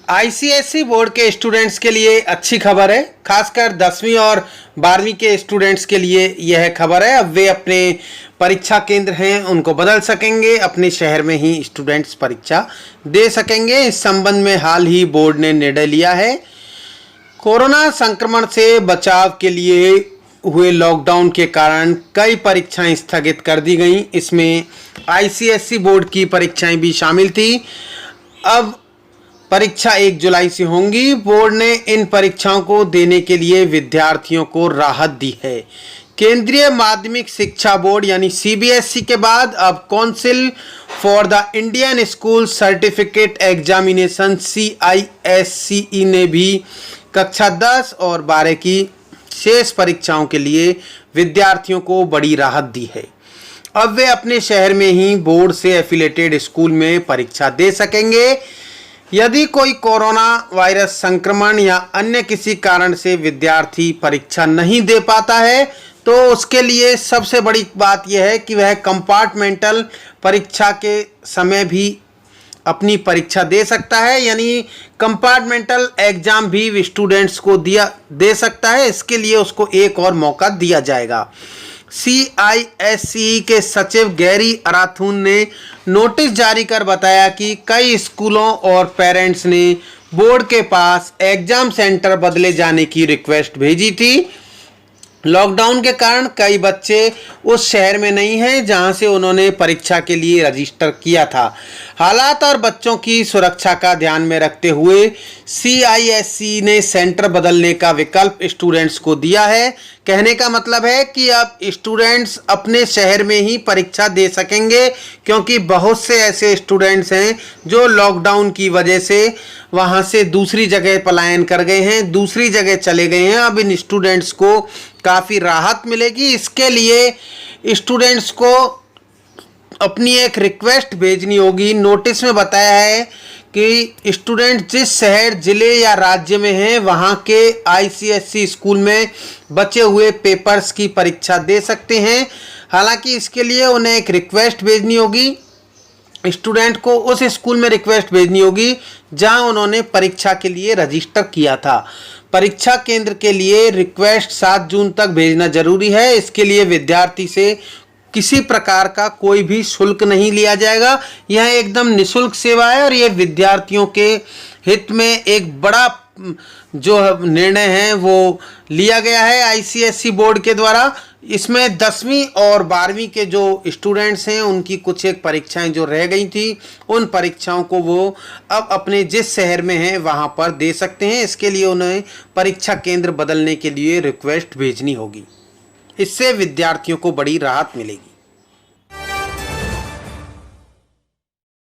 ICSE board के students के लिए अच्छी खबर है। खासकर 10वीं और 12वीं के स्टूडेंट्स के लिए यह खबर है। अब वे अपने परीक्षा केंद्र हैं उनको बदल सकेंगे, अपने शहर में ही स्टूडेंट्स परीक्षा दे सकेंगे। इस संबंध में हाल ही बोर्ड ने निर्णय लिया है। कोरोना संक्रमण से बचाव के लिए हुए लॉकडाउन के कारण कई परीक्षाएं स्थगित कर दी गईं। इसमें आईसीएसई बोर्ड की परीक्षाएं भी शामिल थी। अब परीक्षा 1 जुलाई से होंगी। बोर्ड ने इन परीक्षाओं को देने के लिए विद्यार्थियों को राहत दी है। केंद्रीय माध्यमिक शिक्षा बोर्ड यानी सीबीएसई के बाद अब council for the Indian school certificate examination CISCE ने भी कक्षा 10 और 12 की शेष परीक्षाओं के लिए विद्यार्थियों को बड़ी राहत दी है। अब वे अपने शहर में ही बोर्ड से एफिलेटेड स्कूल में परीक्षा दे सकेंगे। यदि कोई कोरोना वायरस संक्रमण या अन्य किसी कारण से विद्यार्थी परीक्षा नहीं दे पाता है तो उसके लिए सबसे बड़ी बात यह है कि वह कंपार्टमेंटल परीक्षा के समय भी अपनी परीक्षा दे सकता है, यानी कंपार्टमेंटल एग्जाम भी स्टूडेंट्स को दे सकता है। इसके लिए उसको एक और मौका दिया जाएगा। CISCE के सचिव गैरी अराथून ने नोटिस जारी कर बताया कि कई स्कूलों और पेरेंट्स ने बोर्ड के पास एग्जाम सेंटर बदले जाने की रिक्वेस्ट भेजी थी। लॉकडाउन के कारण कई बच्चे उस शहर में नहीं हैं जहां से उन्होंने परीक्षा के लिए रजिस्टर किया था। हालात और बच्चों की सुरक्षा का ध्यान में रखते हुए CISCE ने सेंटर बदलने का विकल्प स्टूडेंट्स को दिया है। कहने का मतलब है कि अब स्टूडेंट्स अपने शहर में ही परीक्षा दे सकेंगे, क्योंकि बहुत से ऐसे स्टूडेंट्स हैं जो लॉकडाउन की वजह से वहां से दूसरी जगह पलायन कर गए हैं, दूसरी जगह चले गए हैं। अब इन स्टूडेंट्स को काफ़ी राहत मिलेगी। इसके लिए स्टूडेंट्स को अपनी एक रिक्वेस्ट भेजनी होगी। नोटिस में बताया है कि स्टूडेंट जिस शहर, जिले या राज्य में हैं वहाँ के आईसीएसई स्कूल में बचे हुए पेपर्स की परीक्षा दे सकते हैं। हालांकि इसके लिए उन्हें एक रिक्वेस्ट भेजनी होगी। स्टूडेंट को उस स्कूल में रिक्वेस्ट भेजनी होगी जहां उन्होंने परीक्षा के लिए रजिस्टर किया था। परीक्षा केंद्र के लिए रिक्वेस्ट 7 जून तक भेजना जरूरी है। इसके लिए विद्यार्थी से किसी प्रकार का कोई भी शुल्क नहीं लिया जाएगा। यह एकदम निःशुल्क सेवा है और यह विद्यार्थियों के हित में एक बड़ा जो निर्णय है वो लिया गया है आईसीएसई बोर्ड के द्वारा। इसमें 10वीं और 12वीं के जो स्टूडेंट्स हैं उनकी कुछ एक परीक्षाएं जो रह गई थी, उन परीक्षाओं को वो अब अपने जिस शहर में हैं वहां पर दे सकते हैं। इसके लिए उन्हें परीक्षा केंद्र बदलने के लिए रिक्वेस्ट भेजनी होगी। इससे विद्यार्थियों को बड़ी राहत मिलेगी।